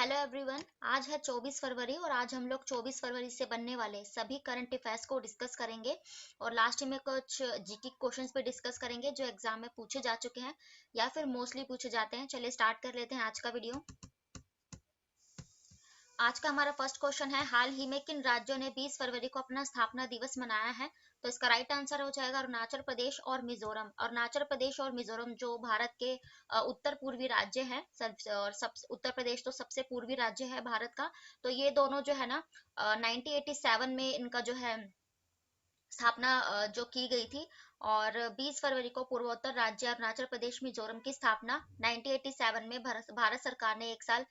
Hello everyone. आज है 24 फरवरी और आज हम लोग 24 फरवरी से बनने वाले सभी करंट अफेयर्स को डिस्कस करेंगे और लास्ट में कुछ जीके क्वेश्चंस पे डिस्कस करेंगे जो एग्जाम में पूछे जा चुके हैं या फिर मोस्टली पूछे जाते हैं। चलिए स्टार्ट कर लेते हैं आज का वीडियो। आज का हमारा फर्स्ट क्वेश्चन है, हाल ही में किन राज्यों ने 20 फरवरी को अपना स्थापना दिवस मनाया है? तो इसका राइट आंसर हो जाएगा अरुणाचल प्रदेश और मिजोरम। अरुणाचल प्रदेश और मिजोरम जो भारत के उत्तर पूर्वी राज्य है, और उत्तर प्रदेश तो सबसे पूर्वी राज्य है भारत का। तो ये दोनों जो है ना 1987 में इनका जो है स्थापना जो की गई थी। और 20 फरवरी को पूर्वोत्तर राज्य अरुणाचल प्रदेश मिजोरम की स्थापना 1987 में भारत सरकार ने एक साल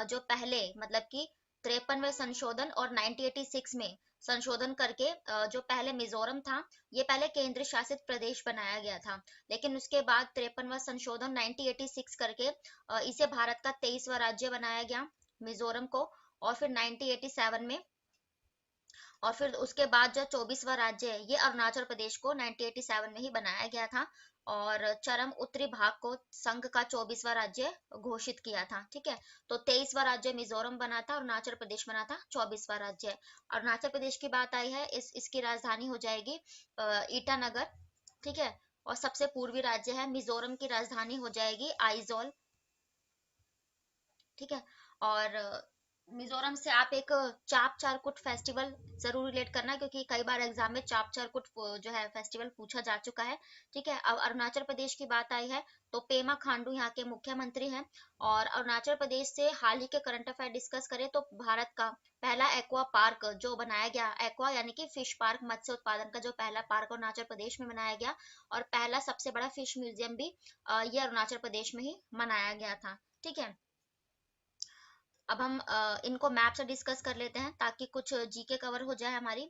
जो पहले मतलब कि 53वें संशोधन और 1986 में संशोधन करके जो पहले मिजोरम था ये पहले केंद्र शासित प्रदेश बनाया गया था। लेकिन उसके बाद 53वां संशोधन 1986 करके इसे भारत का 23वां राज्य बनाया गया मिजोरम को। और फिर 1987 में और फिर उसके बाद जो 24वां राज्य है ये अरुणाचल प्रदेश को 1987 में ही बनाया गया था और चरम उत्तरी भाग को संघ का 24वां राज्य घोषित किया था। ठीक है, तो 23वां राज्य मिजोरम बना था, अरुणाचल प्रदेश बना था 24वां राज्य। अरुणाचल प्रदेश की बात आई है, इसकी राजधानी हो जाएगी ईटानगर। ठीक है, और सबसे पूर्वी राज्य है मिजोरम की राजधानी हो जाएगी आइजोल। ठीक है, और मिजोरम से आप एक चाप चारकुट फेस्टिवल जरूर रिलेट करना क्योंकि कई बार एग्जाम में चाप चारकुट जो है फेस्टिवल पूछा जा चुका है। ठीक है, अब अरुणाचल प्रदेश की बात आई है तो पेमा खांडू यहाँ के मुख्यमंत्री हैं। और अरुणाचल प्रदेश से हाल ही के करंट अफेयर डिस्कस करें तो भारत का पहला एक्वा पार्क जो बनाया गया, एक्वा यानी कि फिश पार्क, मत्स्य उत्पादन का जो पहला पार्क अरुणाचल प्रदेश में बनाया गया और पहला सबसे बड़ा फिश म्यूजियम भी ये अरुणाचल प्रदेश में ही बनाया गया था। ठीक है, अब हम इनको मैप से डिस्कस कर लेते हैं ताकि कुछ जीके कवर हो जाए हमारी।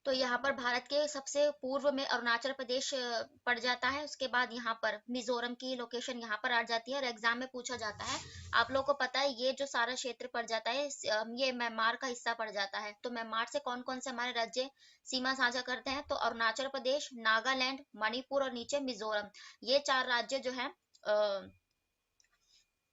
तो यहाँ पर भारत के सबसे पूर्व में अरुणाचल प्रदेश पड़ जाता है, उसके बाद यहाँ पर मिजोरम की लोकेशन यहाँ पर आ जाती है और एग्जाम में पूछा जाता है। आप लोगों को पता है ये जो सारा क्षेत्र पड़ जाता है ये म्यांमार का हिस्सा पड़ जाता है। तो म्यांमार से कौन कौन से हमारे राज्य सीमा साझा करते हैं? तो अरुणाचल प्रदेश, नागालैंड, मणिपुर और नीचे मिजोरम। ये चार राज्य जो है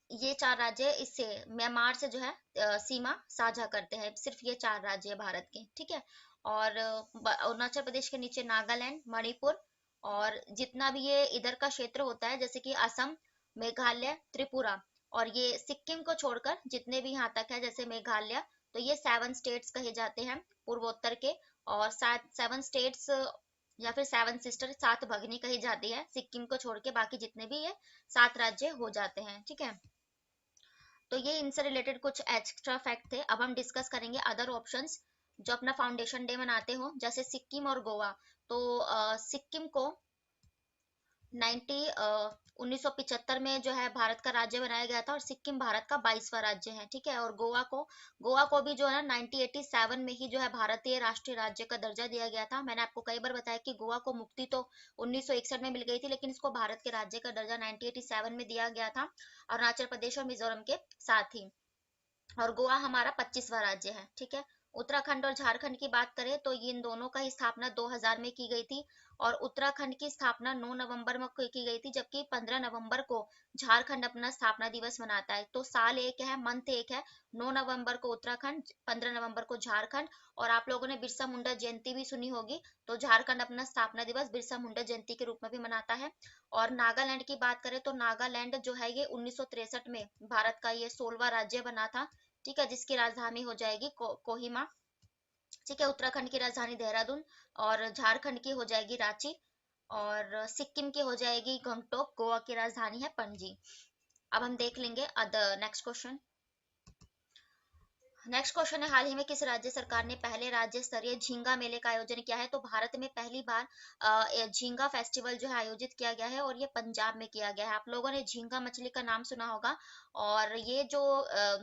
ये चार राज्य इससे म्यांमार से जो है सीमा साझा करते हैं। सिर्फ ये चार राज्य है भारत के। ठीक है, और अरुणाचल प्रदेश के नीचे नागालैंड, मणिपुर और जितना भी ये इधर का क्षेत्र होता है जैसे कि असम, मेघालय, त्रिपुरा और ये सिक्किम को छोड़कर जितने भी यहाँ तक है जैसे मेघालय, तो ये 7 स्टेट्स कहे जाते हैं पूर्वोत्तर के। और 7 स्टेट्स या फिर 7 सिस्टर, 7 भगनी कही जाती है सिक्किम को छोड़ के, बाकी जितने भी ये 7 राज्य हो जाते हैं। ठीक है, तो ये इनसे रिलेटेड कुछ एक्स्ट्रा फैक्ट थे। अब हम डिस्कस करेंगे अदर ऑप्शंस जो अपना फाउंडेशन डे मनाते हो, जैसे सिक्किम और गोवा। तो सिक्किम को 1975 में जो है भारत का राज्य बनाया गया था और सिक्किम भारत का 22वां राज्य है। ठीक है, और गोवा को भी जो है ना 1987 में ही जो है भारतीय राष्ट्रीय राज्य का दर्जा दिया गया था। मैंने आपको कई बार बताया कि गोवा को मुक्ति तो 1961 में मिल गई थी लेकिन इसको भारत के राज्य का दर्जा 1987 में दिया गया था अरुणाचल प्रदेश और मिजोरम के साथ ही। और गोवा हमारा 25वां राज्य है। ठीक है, उत्तराखंड और झारखंड की बात करें तो इन दोनों का ही स्थापना 2000 में की गई थी और उत्तराखंड की स्थापना 9 नवंबर में की गई थी जबकि 15 नवंबर को झारखंड अपना स्थापना दिवस मनाता है। तो साल एक है, मंथ एक है, 9 नवंबर को उत्तराखंड, 15 नवंबर को झारखंड। और आप लोगों ने बिरसा मुंडा जयंती भी सुनी होगी, तो झारखंड अपना स्थापना दिवस बिरसा मुंडा जयंती के रूप में भी मनाता है। और नागालैंड की बात करें तो नागालैंड जो है ये 1963 में भारत का ये 16वां राज्य बना था। ठीक है, जिसकी राजधानी हो जाएगी कोहिमा। ठीक है, उत्तराखंड की राजधानी देहरादून और झारखंड की हो जाएगी रांची और सिक्किम की हो जाएगी गंगटोक, गोवा की राजधानी है पणजी। अब हम देख लेंगे other next question. Next question है, हाल ही में किस राज्य सरकार ने पहले राज्य स्तरीय झींगा मेले का आयोजन किया है? तो भारत में पहली बार झींगा फेस्टिवल जो है आयोजित किया गया है और ये पंजाब में किया गया है। आप लोगों ने झींगा मछली का नाम सुना होगा और ये जो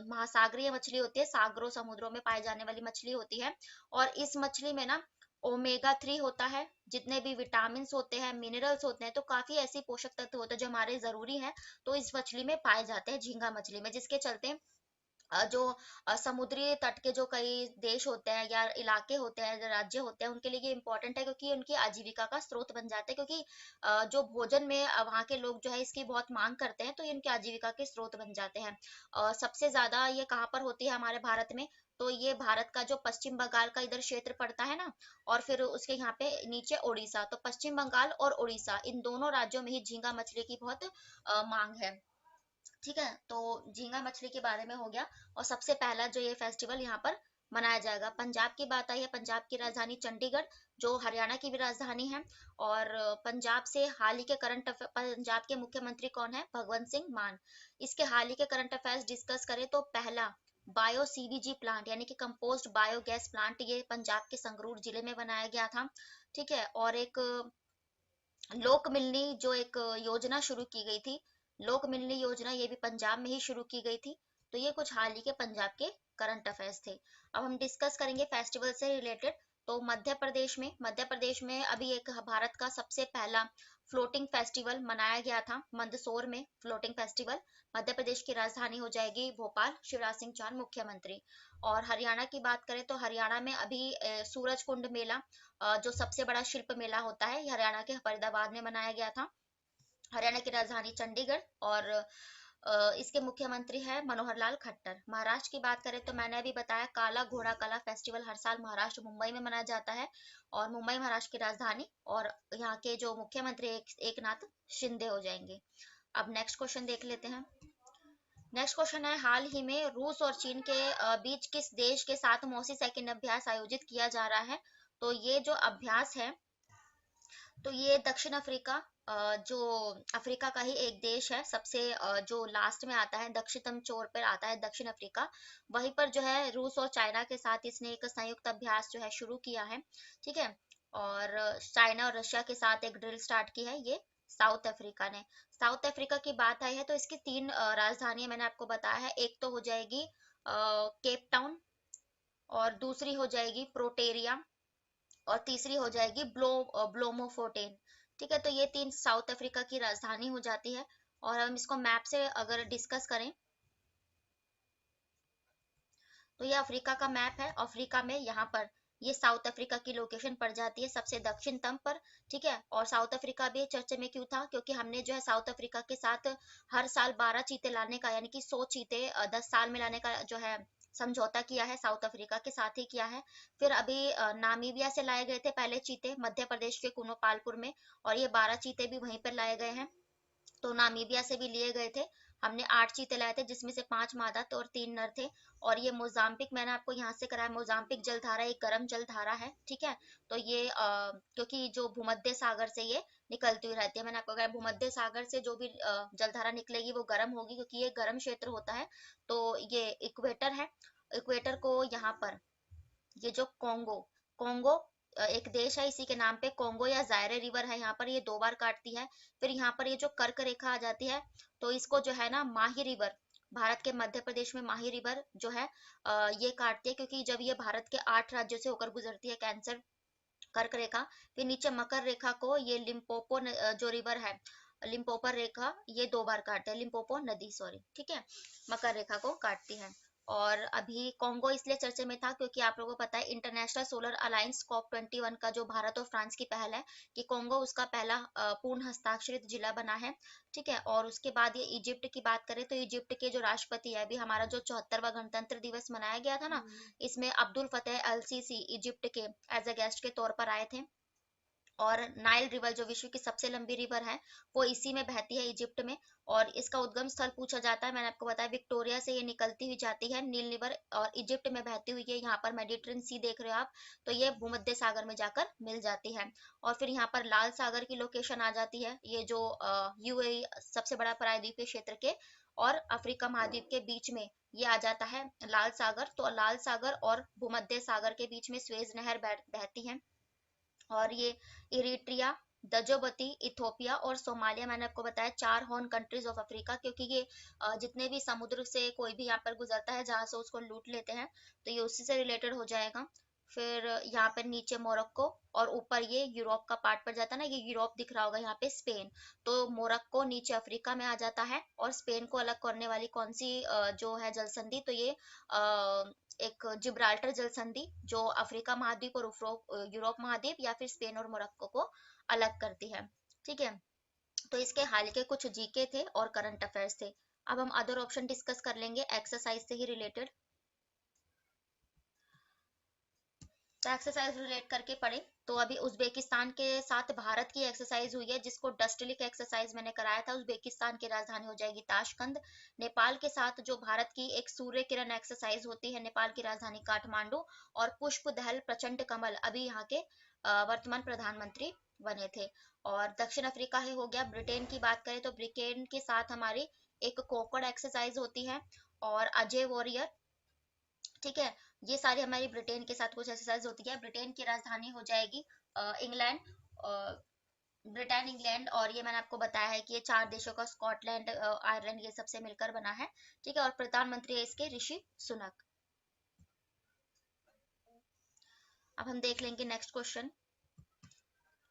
महासागरीय मछली होती है, सागरों समुद्रों में पाई जाने वाली मछली होती है। और इस मछली में ना ओमेगा 3 होता है, जितने भी विटामिन होते हैं, मिनरल्स होते हैं, तो काफी ऐसी पोषक तत्व होते हैं जो हमारे जरूरी है, तो इस मछली में पाए जाते हैं झींगा मछली में, जिसके चलते जो समुद्री तट के जो कई देश होते हैं या इलाके होते हैं, राज्य होते हैं, उनके लिए ये इम्पोर्टेंट है क्योंकि उनकी आजीविका का स्रोत बन जाते हैं। क्योंकि जो भोजन में वहाँ के लोग जो है इसकी बहुत मांग करते हैं, तो ये उनकी आजीविका के स्रोत बन जाते हैं। सबसे ज्यादा ये कहाँ पर होती है हमारे भारत में? तो ये भारत का जो पश्चिम बंगाल का इधर क्षेत्र पड़ता है ना, और फिर उसके यहाँ पे नीचे उड़ीसा, तो पश्चिम बंगाल और उड़ीसा इन दोनों राज्यों में ही झींगा मछली की बहुत मांग है। ठीक है, तो झींगा मछली के बारे में हो गया। और सबसे पहला जो ये फेस्टिवल यहाँ पर मनाया जाएगा, पंजाब की बात आई है, पंजाब की राजधानी चंडीगढ़, जो हरियाणा की भी राजधानी है। और पंजाब से हाल ही के पंजाब के मुख्यमंत्री कौन है? भगवंत सिंह मान। इसके हाल ही के करंट अफेयर्स डिस्कस करें तो पहला बायो सीवीजी प्लांट यानी कि कंपोस्ट बायोगैस प्लांट ये पंजाब के संगरूर जिले में बनाया गया था। ठीक है, और एक लोक मिलनी जो एक योजना शुरू की गई थी, लोक मिलनी योजना, ये भी पंजाब में ही शुरू की गई थी। तो ये कुछ हाल ही के पंजाब के करंट अफेयर्स थे। अब हम डिस्कस करेंगे फेस्टिवल से रिलेटेड। तो मध्य प्रदेश में अभी एक भारत का सबसे पहला फ्लोटिंग फेस्टिवल मनाया गया था, मंदसौर में फ्लोटिंग फेस्टिवल। मध्य प्रदेश की राजधानी हो जाएगी भोपाल, शिवराज सिंह चौहान मुख्यमंत्री। और हरियाणा की बात करें तो हरियाणा में अभी सूरज कुंड मेला, जो सबसे बड़ा शिल्प मेला होता है, ये हरियाणा के फरीदाबाद में मनाया गया था। हरियाणा की राजधानी चंडीगढ़। और इसके मुख्यमंत्री है मनोहर लाल खट्टर। महाराष्ट्र की बात करें तो मैंने अभी बताया काला घोड़ा कला फेस्टिवल हर साल महाराष्ट्र मुंबई में मनाया जाता है, और मुंबई महाराष्ट्र की राजधानी। और यहाँ के जो मुख्यमंत्री एकनाथ शिंदे हो जाएंगे। अब नेक्स्ट क्वेश्चन देख लेते हैं। नेक्स्ट क्वेश्चन है, हाल ही में रूस और चीन के बीच किस देश के साथ मौसी सेकंड अभ्यास आयोजित किया जा रहा है? तो ये जो अभ्यास है, तो ये दक्षिण अफ्रीका, जो अफ्रीका का ही एक देश है, सबसे जो लास्ट में आता है, दक्षिणतम छोर पर आता है दक्षिण अफ्रीका। वहीं पर जो है रूस और चाइना के साथ इसने एक संयुक्त अभ्यास जो है शुरू किया है। ठीक है, और चाइना और रशिया के साथ एक ड्रिल स्टार्ट की है ये साउथ अफ्रीका ने। साउथ अफ्रीका की बात आई है तो इसकी तीन राजधानियां मैंने आपको बताया है। एक तो हो जाएगी केप टाउन, और दूसरी हो जाएगी प्रोटेरिया, और तीसरी हो जाएगी ब्लोमोफोटेन। ठीक है, तो ये तीन साउथ अफ्रीका की राजधानी हो जाती है। और हम इसको मैप से अगर डिस्कस करें तो ये अफ्रीका का मैप है। अफ्रीका में यहाँ पर ये साउथ अफ्रीका की लोकेशन पड़ जाती है सबसे दक्षिणतम पर। ठीक है, और साउथ अफ्रीका भी चर्चे में क्यों था? क्योंकि हमने जो है साउथ अफ्रीका के साथ हर साल 12 चीते लाने का, यानी कि 100 चीते 10 साल में लाने का जो है समझौता किया है, साउथ अफ्रीका के साथ ही किया है। फिर अभी नामीबिया से लाए गए थे पहले चीते, मध्य प्रदेश के कुनोपालपुर में, और ये 12 चीते भी वहीं पर लाए गए हैं। तो नामीबिया से भी लिए गए थे। हमने 8 चीते लाए थे, जिसमें से 5 मादा थे और 3 नर थे। और ये मोजाम्बिक मैंने आपको यहाँ से कराया, मोजाम्बिक जलधारा एक गर्म जलधारा है। ठीक है, तो ये क्योंकि जो भूमध्य सागर से ये निकलती हुई रहती है, मैंने आपको कहा भूमध्य सागर से जो भी जलधारा निकलेगी वो गर्म होगी, क्योंकि ये गर्म क्षेत्र होता है। तो ये इक्वेटर है। इक्वेटर को यहाँ पर ये जो कॉन्गो, कॉन्गो एक देश है इसी के नाम पे, कॉन्गो या जायरे रिवर है, यहाँ पर ये 2 बार काटती है। फिर यहाँ पर ये जो कर्क रेखा आ जाती है, तो इसको जो है ना माही रिवर, भारत के मध्य प्रदेश में माही रिवर जो है ये काटती है, क्योंकि जब ये भारत के 8 राज्यों से होकर गुजरती है कैंसर कर्क रेखा। फिर नीचे मकर रेखा को ये लिम्पोपो जो रिवर है, लिम्पोपर रेखा, ये 2 बार काटते हैं, लिम्पोपो नदी, सॉरी। ठीक है, मकर रेखा को काटती है। और अभी कॉन्गो इसलिए चर्चे में था क्योंकि आप लोगों को पता है इंटरनेशनल सोलर अलायंस COP21 का जो भारत और फ्रांस की पहल है कि कॉन्गो उसका पहला पूर्ण हस्ताक्षरित जिला बना है। ठीक है, और उसके बाद ये इजिप्ट की बात करें तो इजिप्ट के जो राष्ट्रपति है, अभी हमारा जो 74वां गणतंत्र दिवस मनाया गया था ना, इसमें अब्दुल फतेह अल सीसी इजिप्ट के एज अ गेस्ट के तौर पर आए थे। और नाइल रिवर जो विश्व की सबसे लंबी रिवर है, वो इसी में बहती है, इजिप्ट में। और इसका उद्गम स्थल पूछा जाता है, मैंने आपको बताया विक्टोरिया से ये निकलती हुई जाती है नील रिवर, और इजिप्ट में बहती हुई है, यहाँ पर मेडिटेरेनियन सी देख रहे हो आप, तो ये भूमध्य सागर में जाकर मिल जाती है। और फिर यहाँ पर लाल सागर की लोकेशन आ जाती है, ये जो यूएई सबसे बड़ा प्रायद्वीपीय क्षेत्र के और अफ्रीका महाद्वीप के बीच में ये आ जाता है लाल सागर। तो लाल सागर और भूमध्य सागर के बीच में स्वेज नहर बहती है। और ये इरिट्रिया, दजोबती, इथोपिया और सोमालिया, मैंने आपको बताया 4 हॉर्न कंट्रीज ऑफ अफ्रीका, क्योंकि ये जितने भी समुद्र से कोई भी यहाँ पर गुजरता है जहां से उसको लूट लेते हैं, तो ये उसी से रिलेटेड हो जाएगा। फिर यहाँ पे नीचे मोरक्को, और ऊपर ये यूरोप का पार्ट पड़ जाता है ना, ये यूरोप दिख रहा होगा यहाँ पे स्पेन। तो मोरक्को नीचे अफ्रीका में आ जाता है, और स्पेन को अलग करने वाली कौन सी जो है जल संधि, तो ये एक जिब्राल्टर जल संधि, जो अफ्रीका महाद्वीप और यूरोप महाद्वीप या फिर स्पेन और मोरक्को को अलग करती है। ठीक है, तो इसके हाल के कुछ जीके थे और करंट अफेयर्स थे। अब हम अदर ऑप्शन डिस्कस कर लेंगे एक्सरसाइज से ही रिलेटेड। तो एक्सरसाइज रिलेट करके पढ़े, तो अभी उज्बेकिस्तान के साथ भारत की एक्सरसाइज हुई है, जिसको डस्टलिक एक्सरसाइज मैंने कराया था। उज्बेकिस्तान की राजधानी हो जाएगी ताशकंद। नेपाल के साथ जो भारत की एक सूर्य किरण एक्सरसाइज होती है, नेपाल की राजधानी काठमांडू। और पुष्प दहल प्रचंड कमल अभी यहाँ के वर्तमान प्रधानमंत्री बने थे। और दक्षिण अफ्रीका ही हो गया। ब्रिटेन की बात करें तो ब्रिटेन के साथ हमारी एक कोकड़ एक्सरसाइज होती है, और अजय वॉरियर। ठीक है, ये सारी हमारी ब्रिटेन के साथ कुछ एक्सरसाइज होती है। ब्रिटेन की राजधानी हो जाएगी इंग्लैंड, ब्रिटेन इंग्लैंड। और ये मैंने आपको बताया है कि ये चार देशों का, स्कॉटलैंड आयरलैंड, ये सबसे मिलकर बना है। ठीक है, और प्रधानमंत्री है इसके ऋषि सुनक। अब हम देख लेंगे नेक्स्ट क्वेश्चन।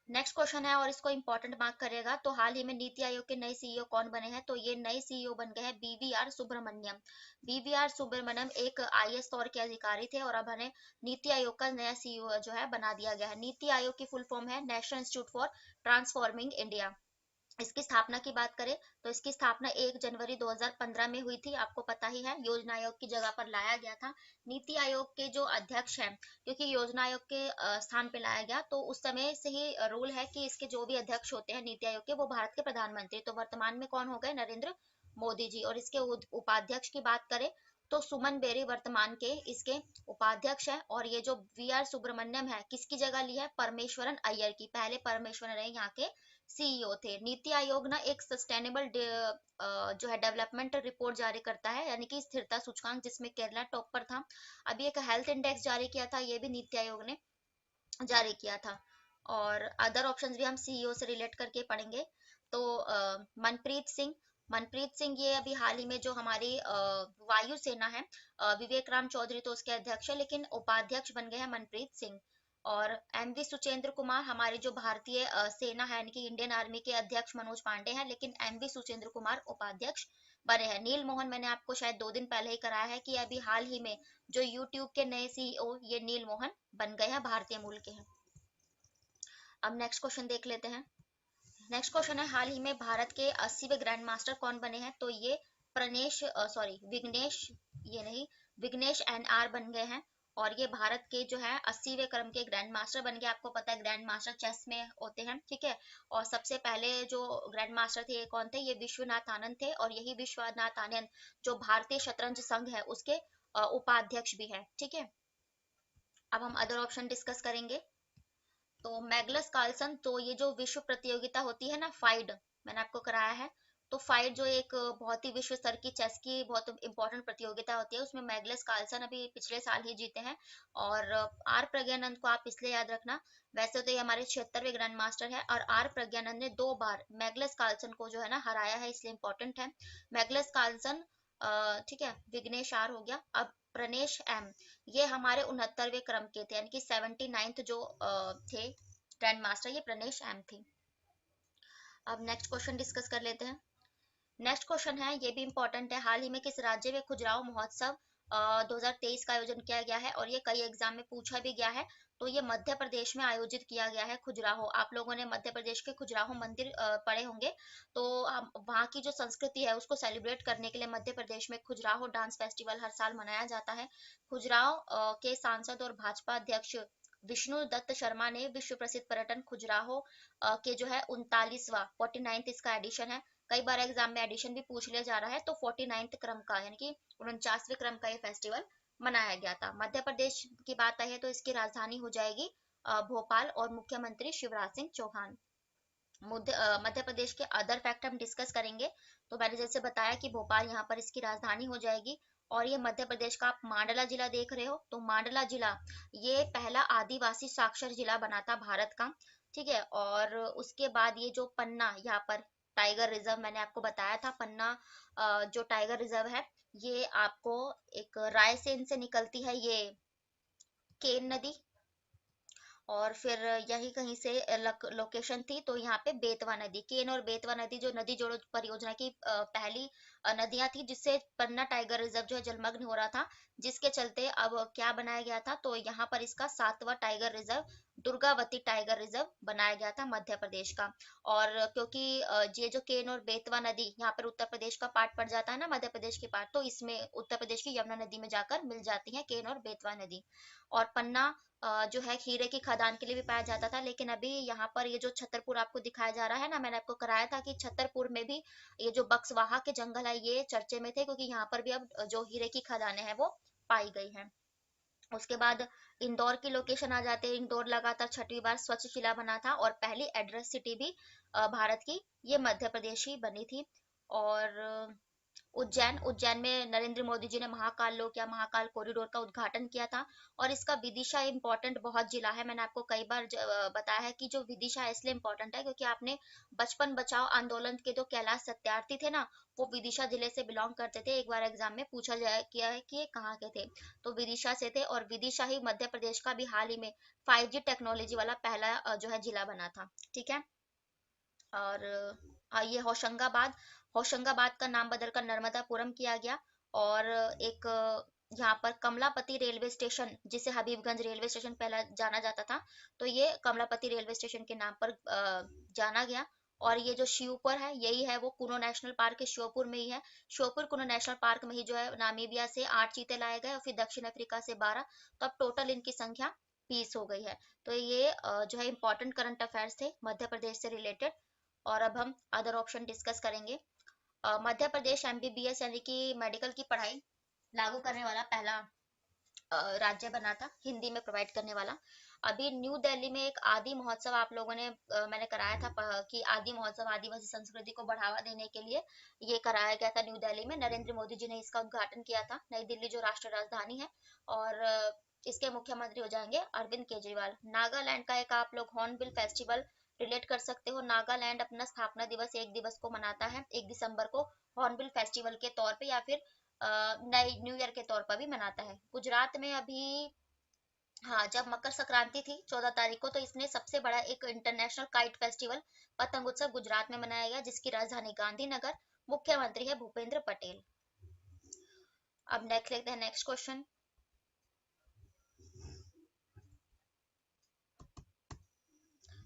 नेक्स्ट क्वेश्चन है और इसको इंपॉर्टेंट मार्क करेगा। तो हाल ही में नीति आयोग के नए सीईओ कौन बने हैं, तो ये नए सीईओ बन गए हैं बीवीआर सुब्रमण्यम। बीवीआर सुब्रमण्यम एक आईएएस स्तर के अधिकारी थे, और अब उन्हें नीति आयोग का नया सीईओ जो है बना दिया गया है। नीति आयोग की फुल फॉर्म है national institute for transforming India. इसकी स्थापना की बात करें तो इसकी स्थापना 1 जनवरी 2015 में हुई थी, आपको पता ही है। योजना आयोग की जगह पर लाया गया था। नीति आयोग के जो अध्यक्ष हैं, क्योंकि योजना आयोग के स्थान पे लाया गया, तो उस समय से ही रूल है कि इसके जो भी अध्यक्ष होते हैं नीति आयोग के, वो भारत के प्रधानमंत्री। तो वर्तमान में कौन हो गए, नरेंद्र मोदी जी। और इसके उपाध्यक्ष की बात करें तो सुमन बेरी वर्तमान के इसके उपाध्यक्ष है। और ये जो वी आर सुब्रमण्यम है, किसकी जगह ली है, परमेश्वरन अय्यर की। पहले परमेश्वरन रहे यहाँ के सीईओ थे। नीति आयोग ना एक सस्टेनेबल जो है डेवलपमेंट रिपोर्ट जारी करता है, यानी कि स्थिरता सूचकांक, जिसमें केरला टॉप पर था। अभी एक हेल्थ इंडेक्स जारी किया था, ये भी नीति आयोग ने जारी किया था। और अदर ऑप्शंस भी हम सीईओ से रिलेट करके पढ़ेंगे। तो मनप्रीत सिंह, मनप्रीत सिंह ये अभी हाल ही में जो हमारी वायुसेना है, विवेक राम चौधरी तो उसके अध्यक्ष है, लेकिन उपाध्यक्ष बन गए हैं मनप्रीत सिंह। और एमवी सुचेंद्र कुमार, हमारी जो भारतीय सेना है, यानी कि इंडियन आर्मी के अध्यक्ष मनोज पांडे हैं, लेकिन एमवी सुचेंद्र कुमार उपाध्यक्ष बने हैं। नील मोहन मैंने आपको शायद 2 दिन पहले ही कराया है कि अभी हाल ही में जो यूट्यूब के नए सीईओ ये नील मोहन बन गए हैं, भारतीय मूल के हैं। अब नेक्स्ट क्वेश्चन देख लेते हैं। नेक्स्ट क्वेश्चन है हाल ही में भारत के 80वें ग्रैंड मास्टर कौन बने हैं, तो ये प्रणेश सॉरी विघ्नेश, ये नहीं, विघ्नेश एन आर बन गए हैं। और ये भारत के जो है 80वें क्रम के ग्रैंड मास्टर बन गए। आपको पता है ग्रैंड मास्टर चेस में होते हैं, ठीक है। और सबसे पहले जो ग्रैंड मास्टर थे ये कौन थे, ये विश्वनाथ आनंद थे। और यही विश्वनाथ आनंद जो भारतीय शतरंज संघ है उसके उपाध्यक्ष भी है, ठीक है। अब हम अदर ऑप्शन डिस्कस करेंगे। तो मैग्नस कार्लसन, तो ये जो विश्व प्रतियोगिता होती है ना फाइड, मैंने आपको कराया है। तो फाइड जो एक बहुत ही विश्व स्तर की चेस की बहुत इंपॉर्टेंट प्रतियोगिता होती है, उसमें मैग्नस कार्लसन अभी पिछले साल ही जीते हैं। और आर प्रज्ञानंद को आप इसलिए याद रखना, वैसे तो ये हमारे 76वें ग्रैंड मास्टर है, और आर प्रज्ञानंद ने 2 बार मैग्नस कार्लसन को जो है ना हराया है, इसलिए इंपॉर्टेंट है। मैग्नस कार्लसन, ठीक है, विघ्नेश आर हो गया। अब प्रनेश एम, ये हमारे 69वें क्रम के थे, यानी कि 79th जो थे ग्रैंड मास्टर, ये प्रनेश एम थे। अब नेक्स्ट क्वेश्चन डिस्कस कर लेते हैं। नेक्स्ट क्वेश्चन है, ये भी इंपॉर्टेंट है। हाल ही में किस राज्य में खजुराहो महोत्सव 2023 का आयोजन किया गया है, और ये कई एग्जाम में पूछा भी गया है। तो ये मध्य प्रदेश में आयोजित किया गया है खजुराहो। आप लोगों ने मध्य प्रदेश के खजुराहो मंदिर पढ़े होंगे। तो हम वहाँ की जो संस्कृति है उसको सेलिब्रेट करने के लिए मध्य प्रदेश में खजुराहो डांस फेस्टिवल हर साल मनाया जाता है। खजुराहो के सांसद और भाजपा अध्यक्ष विष्णु दत्त शर्मा ने विश्व प्रसिद्ध पर्यटन खजुराहो के जो है 39वां 49th इसका एडिशन है। कई बार एग्जाम में एडिशन भी पूछ लिया जा रहा है। तो 49th क्रम का, यानी कि 49वें क्रम का ये फेस्टिवल मनाया गया था। मध्य प्रदेश की बात आई है तो इसकी राजधानी हो जाएगी भोपाल, और मुख्यमंत्री शिवराज सिंह चौहान। मध्य प्रदेश के अदर फैक्ट हम डिस्कस करेंगे। तो मैंने जैसे बताया कि भोपाल यहाँ पर इसकी राजधानी हो जाएगी। और ये मध्य प्रदेश का आप मांडला जिला देख रहे हो, तो मांडला जिला ये पहला आदिवासी साक्षर जिला बना था भारत का, ठीक है। और उसके बाद ये जो पन्ना, यहाँ पर टाइगर रिजर्व मैंने आपको बताया था, पन्ना जो टाइगर रिजर्व है, ये आपको एक रायसेन से निकलती है ये केन नदी, और फिर यही कहीं से लोकेशन थी, तो यहाँ पे बेतवा नदी, केन और बेतवा नदी जो नदी जोड़ो परियोजना की पहली नदियां थी, जिससे पन्ना टाइगर रिजर्व जो है जलमग्न हो रहा था, जिसके चलते अब क्या बनाया गया था, तो यहाँ पर इसका 7वां tiger reserve, Durgavati tiger reserve बनाया गया था मध्य प्रदेश का। और क्योंकि ये जो केन और बेतवा नदी यहाँ पर उत्तर प्रदेश का पार्ट पड़ जाता है ना, मध्य प्रदेश के पार्ट, तो इसमें उत्तर प्रदेश की यमुना नदी में जाकर मिल जाती है केन और बेतवा नदी। और पन्ना जो है हीरे की खदान के लिए भी पाया जाता था, लेकिन अभी यहाँ पर ये जो छतरपुर आपको दिखाया जा रहा है ना, मैंने आपको कराया था कि छतरपुर में भी ये जो बक्सवाहा के जंगल है ये चर्चे में थे, क्योंकि यहाँ पर भी अब जो हीरे की खदानें हैं वो पाई गई हैं। उसके बाद इंदौर की लोकेशन आ जाते हैं। इंदौर लगातार 6वीं बार स्वच्छ जिला बना था, और पहली एड्रेस सिटी भी भारत की ये मध्य प्रदेश ही बनी थी। और उज्जैन, उज्जैन में नरेंद्र मोदी जी ने महाकाल लोक या महाकाल कॉरिडोर का उद्घाटन किया था। और इसका विदिशा इम्पोर्टेंट बहुत जिला है, मैंने आपको कई बार बताया है कि जो विदिशा है इसलिए इम्पोर्टेंट है क्योंकि आपने बचपन बचाओ आंदोलन के जो कैलाश सत्यार्थी थे ना, वो विदिशा जिले से बिलोंग करते थे। एक बार एग्जाम में पूछा जाए किया है कि ये कहाँ के थे, तो विदिशा से थे। और विदिशा ही मध्य प्रदेश का भी हाल ही में 5G टेक्नोलॉजी वाला पहला जो है जिला बना था। ठीक है। और ये होशंगाबाद, होशंगाबाद का नाम बदलकर नर्मदापुरम किया गया। और एक यहाँ पर कमलापति रेलवे स्टेशन, जिसे हबीबगंज रेलवे स्टेशन पहला जाना जाता था, तो ये कमलापति रेलवे स्टेशन के नाम पर जाना गया। और ये जो श्योपुर है, यही है वो कुनो नेशनल पार्क, श्योपुर में ही है। श्योपुर कुनो नेशनल पार्क में ही जो है नामीबिया से 8 चीते लाए गए, और फिर दक्षिण अफ्रीका से 12, तो अब टोटल इनकी संख्या 20 हो गई है। तो ये जो है इंपॉर्टेंट करंट अफेयर्स थे मध्य प्रदेश से रिलेटेड। और अब हम अदर ऑप्शन डिस्कस करेंगे। मध्य प्रदेश एमबीबीएस यानी कि मेडिकल की पढ़ाई लागू करने वाला पहला राज्य बना था, हिंदी में प्रोवाइड करने वाला। अभी न्यू दिल्ली में एक आदि महोत्सव आप लोगों ने मैंने कराया था कि आदि महोत्सव आदिवासी संस्कृति को बढ़ावा देने के लिए ये कराया गया था न्यू दिल्ली में। नरेंद्र मोदी जी ने इसका उद्घाटन किया था। नई दिल्ली जो राष्ट्रीय राजधानी है, और इसके मुख्यमंत्री हो जाएंगे अरविंद केजरीवाल। नागालैंड का एक आप लोग हॉर्नबिल फेस्टिवल रिलेट कर सकते हो। नागालैंड अपना स्थापना दिवस 1 दिवस को मनाता है, 1 दिसंबर को, हॉर्नबिल फेस्टिवल के तौर पे या फिर नई न्यू ईयर के तौर पर भी मनाता है। गुजरात में अभी, हाँ, जब मकर संक्रांति थी 14 तारीख को, तो इसने सबसे बड़ा एक इंटरनेशनल काइट फेस्टिवल पतंग उत्सव गुजरात में मनाया गया, जिसकी राजधानी गांधीनगर, मुख्यमंत्री है भूपेंद्र पटेल। अब नेक्स्ट देखते हैं नेक्स्ट क्वेश्चन।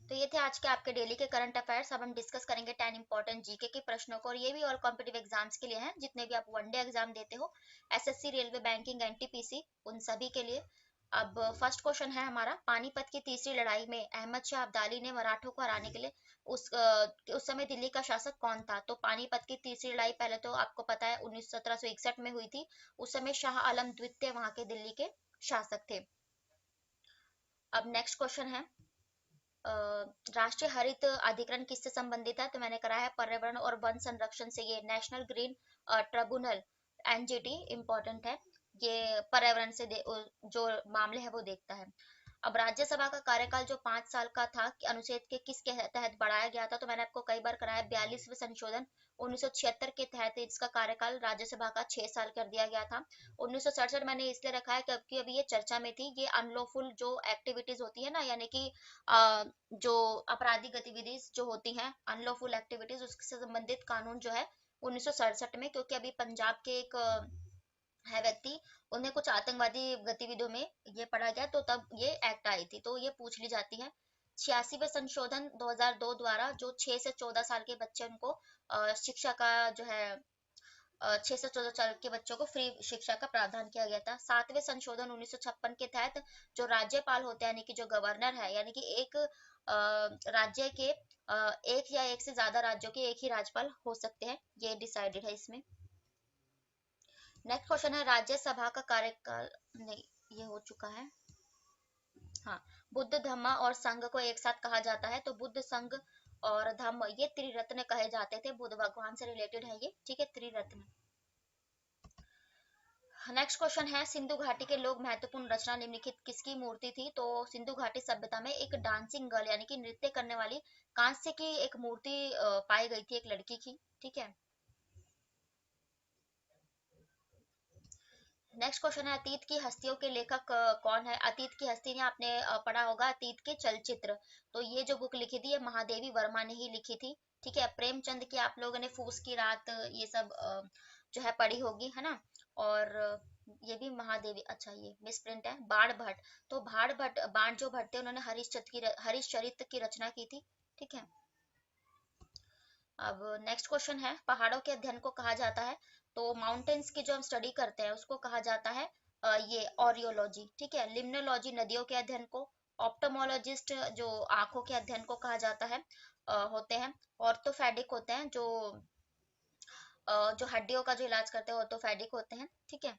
तो ये थे आज के आपके डेली के करंट अफेयर्स। अब हम डिस्कस करेंगे 10 इंपॉर्टेंट जीके के प्रश्नों को, और ये भी और कॉम्पिटिटिव एग्जाम्स के लिए हैं, जितने भी आप वनडे एग्जाम देते हो, एसएससी, रेलवे, बैंकिंग, एनटीपीसी, उन सभी के लिए। अब फर्स्ट क्वेश्चन है हमारा, पानीपत की तीसरी लड़ाई में अहमद शाह अब्दाली ने मराठों को हराने के लिए उस समय दिल्ली का शासक कौन था? तो पानीपत की तीसरी लड़ाई पहले तो आपको पता है 1761 में हुई थी। उस समय शाह आलम द्वितीय वहां के दिल्ली के शासक थे। अब नेक्स्ट क्वेश्चन है, राष्ट्रीय हरित अधिकरण किससे संबंधित है? तो मैंने करा है पर्यावरण और वन संरक्षण से, ये national green tribunal, NGT, important है। ये पर्यावरण से जो मामले हैं वो देखता है। अब राज्यसभा का कार्यकाल जो 5 साल का था, अनुच्छेद के किसके तहत बढ़ाया गया था? तो मैंने आपको कई बार कराया, 42वें संशोधन 1976 के तहत इसका कार्यकाल राज्यसभा का 6 साल कर दिया गया था। 1967 मैंने इसलिए रखा है क्योंकि अभी ये चर्चा में थी। ये अनलॉफुल जो एक्टिविटीज होती है ना, यानी कि जो आपराधिक गतिविधि जो होती हैं, अनलॉफुल एक्टिविटीज, उससे संबंधित कानून जो है 1967 में, क्योंकि अभी पंजाब के एक है व्यक्ति, उन्हें कुछ आतंकवादी गतिविधियों में ये पढ़ा गया, तो तब ये एक्ट आई थी, तो ये पूछ ली जाती है। 86वें संशोधन 2002 द्वारा जो 6 से 14 साल के बच्चे, उनको शिक्षा का जो है 6 से 14 साल के बच्चों को फ्री शिक्षा का प्रावधान किया गया था। 7वें संशोधन 1956 के तहत जो राज्यपाल होते हैं, यानी कि जो गवर्नर है, यानी कि एक राज्य के एक या एक से ज्यादा राज्यों के एक ही राज्यपाल हो सकते हैं, ये डिसाइडेड है इसमें। नेक्स्ट क्वेश्चन है, राज्यसभा का कार्यकाल, नहीं, ये हो चुका है। हाँ, बुद्ध, धम्मा और संघ को एक साथ कहा जाता है, तो बुद्ध, संघ और धम्म ये त्रिरत्न कहे जाते थे, बुद्ध भगवान से रिलेटेड है ये, ठीक है, त्रिरत्न। नेक्स्ट क्वेश्चन है, सिंधु घाटी के लोग महत्वपूर्ण रचना निम्नलिखित किसकी मूर्ति थी? तो सिंधु घाटी सभ्यता में एक डांसिंग गर्ल, यानी कि नृत्य करने वाली कांस्य की एक मूर्ति पाई गई थी, एक लड़की की, ठीक है। नेक्स्ट क्वेश्चन है अतीत की हस्तियों के लेखक कौन है? अतीत की हस्ती ने आपने पढ़ा होगा अतीत के चलचित्र। तो ये जो बुक लिखी थी ये महादेवी वर्मा ने ही लिखी थी। ठीक है, प्रेमचंद की आप लोगों ने फूस की रात ये सब जो है पढ़ी होगी, है ना। और ये भी महादेवी, अच्छा ये मिसप्रिंट है, बाण भट्ट। तो बाण भट्ट, बाण जो भट्ट थे उन्होंने हरिश्चरित्र की रचना की थी। ठीक है। अब नेक्स्ट क्वेश्चन है पहाड़ों के अध्ययन को कहा जाता है? तो माउंटेन्स की जो हम स्टडी करते हैं उसको कहा जाता है ये ऑरियोलॉजी। ठीक है, लिम्नोलॉजी नदियों के अध्ययन को, ऑप्टोमोलॉजिस्ट जो आंखों के अध्ययन को कहा जाता है होते हैं, ऑर्थोपेडिक होते हैं जो हड्डियों का जो इलाज करते हैं ऑर्थोपेडिक होते हैं। ठीक है।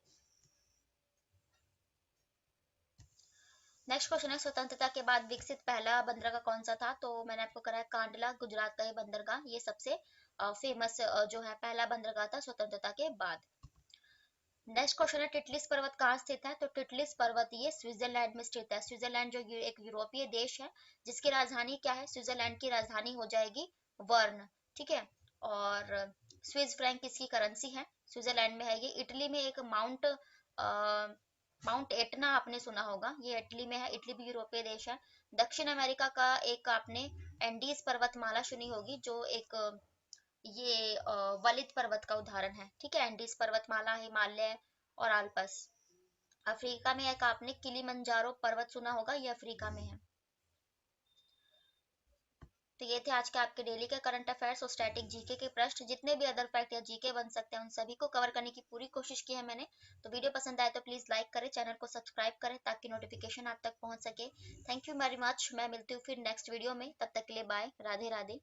नेक्स्ट क्वेश्चन है स्वतंत्रता के बाद विकसित पहला बंदरगाह कौन सा था? तो मैंने आपको कराया कांडला, गुजरात का ये बंदरगाह, ये सबसे फेमस जो है पहला बंदरगाह था स्वतंत्रता के बाद। नेक्स्ट क्वेश्चन है टिटलिस पर्वत कहाँ स्थित है? तो टिटलिस पर्वत ये स्विट्जरलैंड में स्थित है। स्विट्जरलैंड जो एक यूरोपीय देश है जिसकी राजधानी क्या है? स्विट्जरलैंड की राजधानी हो जाएगी वर्न। ठीक है। और स्विस फ्रैंक इसकी करेंसी है, स्विट्जरलैंड में है ये। इटली में एक माउंट एटना आपने सुना होगा, ये इटली में है, इटली भी यूरोपीय देश है। दक्षिण अमेरिका का एक आपने एंडीज पर्वतमाला सुनी होगी जो एक ये वलित पर्वत का उदाहरण है। ठीक है, एंडीज पर्वतमाला, हिमालय और आल्पस। अफ्रीका में एक आपने किलिमंजारो पर्वत सुना होगा, ये अफ्रीका में है। तो ये थे आज के आपके डेली के करंट अफेयर्स और स्टैटिक जीके के प्रश्न। जितने भी अदर फैक्ट या जीके बन सकते हैं उन सभी को कवर करने की पूरी कोशिश की है मैंने। तो वीडियो पसंद आए तो प्लीज लाइक करें, चैनल को सब्सक्राइब करें ताकि नोटिफिकेशन आप तक पहुंच सके। थैंक यू वेरी मच, मैं मिलती हूँ फिर नेक्स्ट वीडियो में, तब तक के लिए बाय, राधे राधे।